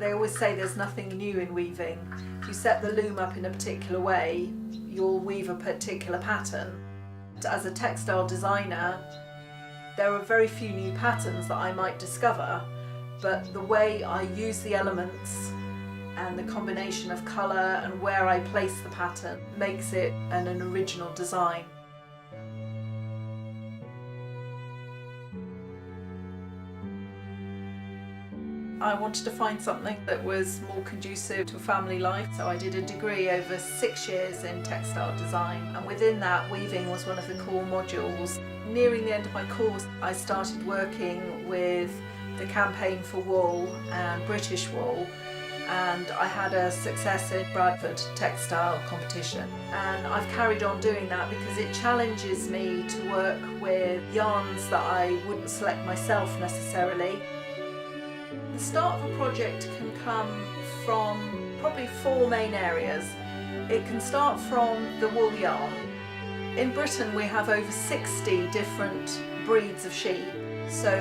They always say there's nothing new in weaving. If you set the loom up in a particular way, you'll weave a particular pattern. As a textile designer, there are very few new patterns that I might discover, but the way I use the elements and the combination of colour and where I place the pattern makes it an original design. I wanted to find something that was more conducive to a family life, so I did a degree over 6 years in textile design, and within that weaving was one of the core modules. Nearing the end of my course, I started working with the Campaign for Wool and British Wool, and I had a success in Bradford textile competition, and I've carried on doing that because it challenges me to work with yarns that I wouldn't select myself necessarily. The start of a project can come from probably 4 main areas. It can start from the wool yarn. In Britain we have over 60 different breeds of sheep, so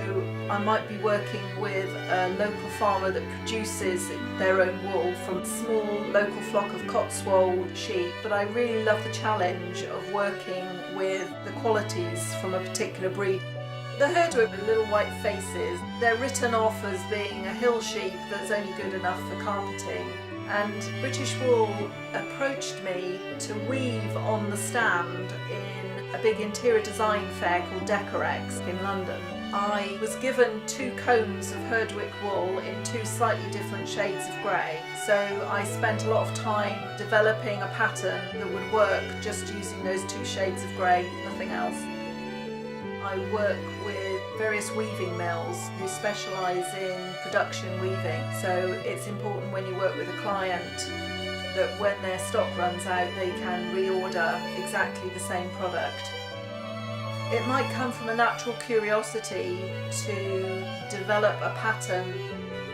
I might be working with a local farmer that produces their own wool from a small local flock of Cotswold sheep, but I really love the challenge of working with the qualities from a particular breed. The Herdwick with little white faces, they're written off as being a hill sheep that's only good enough for carpeting. And British Wool approached me to weave on the stand in a big interior design fair called Decorex in London. I was given 2 combs of Herdwick wool in 2 slightly different shades of grey, so I spent a lot of time developing a pattern that would work just using those 2 shades of grey, nothing else. I work with various weaving mills who specialise in production weaving, so it's important when you work with a client that when their stock runs out they can reorder exactly the same product. It might come from a natural curiosity to develop a pattern.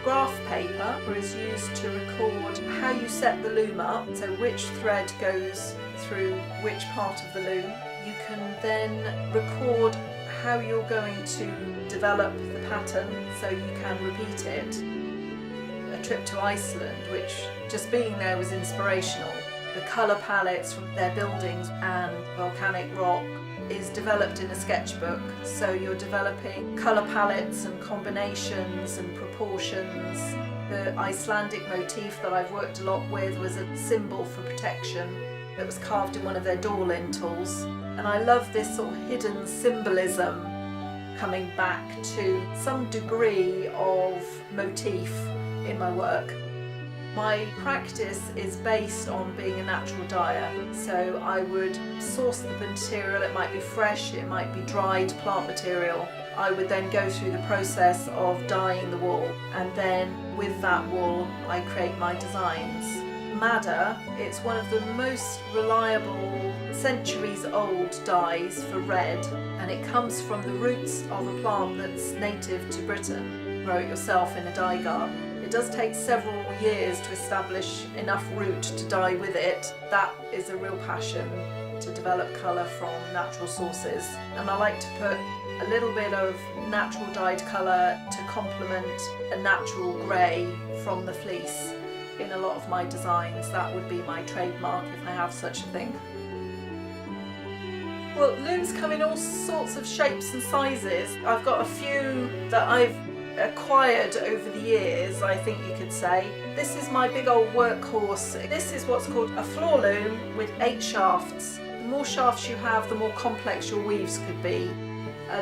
Graph paper is used to record how you set the loom up, so which thread goes through which part of the loom. You can then record how you're going to develop the pattern so you can repeat it. A trip to Iceland, which just being there was inspirational. The colour palettes from their buildings and volcanic rock is developed in a sketchbook, so you're developing colour palettes and combinations and proportions. The Icelandic motif that I've worked a lot with was a symbol for protection that was carved in one of their door lintels. And I love this sort of hidden symbolism coming back to some degree of motif in my work. My practice is based on being a natural dyer, so I would source the material. It might be fresh, it might be dried plant material. I would then go through the process of dyeing the wool, and then with that wool I create my designs. Madder, it's one of the most reliable centuries-old dyes for red, and it comes from the roots of a plant that's native to Britain. Grow it yourself in a dye garden. It does take several years to establish enough root to dye with it. That is a real passion, to develop colour from natural sources. And I like to put a little bit of natural dyed colour to complement a natural grey from the fleece. In a lot of my designs, that would be my trademark if I have such a thing. Well, looms come in all sorts of shapes and sizes. I've got a few that I've acquired over the years, I think you could say. This is my big old workhorse. This is what's called a floor loom with 8 shafts. The more shafts you have, the more complex your weaves could be.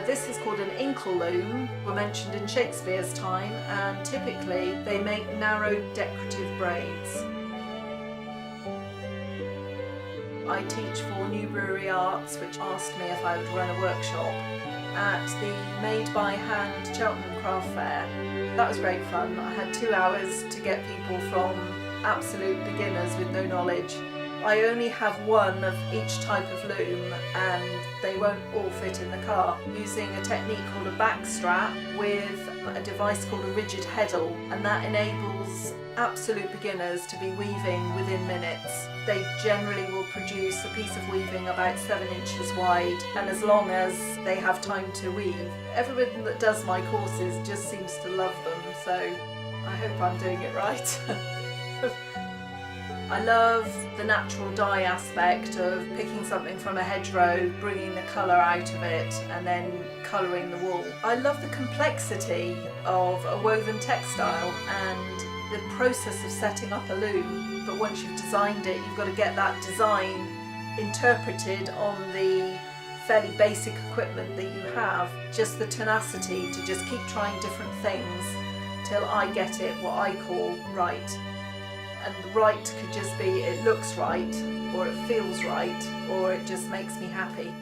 This is called an inkle loom, were mentioned in Shakespeare's time, and typically they make narrow decorative braids. I teach for New Brewery Arts, which asked me if I would run a workshop at the Made by Hand Cheltenham Craft Fair. That was great fun. I had 2 hours to get people from absolute beginners with no knowledge. I only have one of each type of loom and they won't all fit in the car. Using a technique called a back strap with a device called a rigid heddle, and that enables absolute beginners to be weaving within minutes. They generally will produce a piece of weaving about 7 inches wide, and as long as they have time to weave. Everyone that does my courses just seems to love them, so I hope I'm doing it right. I love the natural dye aspect of picking something from a hedgerow, bringing the colour out of it and then colouring the wool. I love the complexity of a woven textile and the process of setting up a loom, but once you've designed it, you've got to get that design interpreted on the fairly basic equipment that you have. Just the tenacity to just keep trying different things till I get it what I call right. And the right could just be it looks right, or it feels right, or it just makes me happy.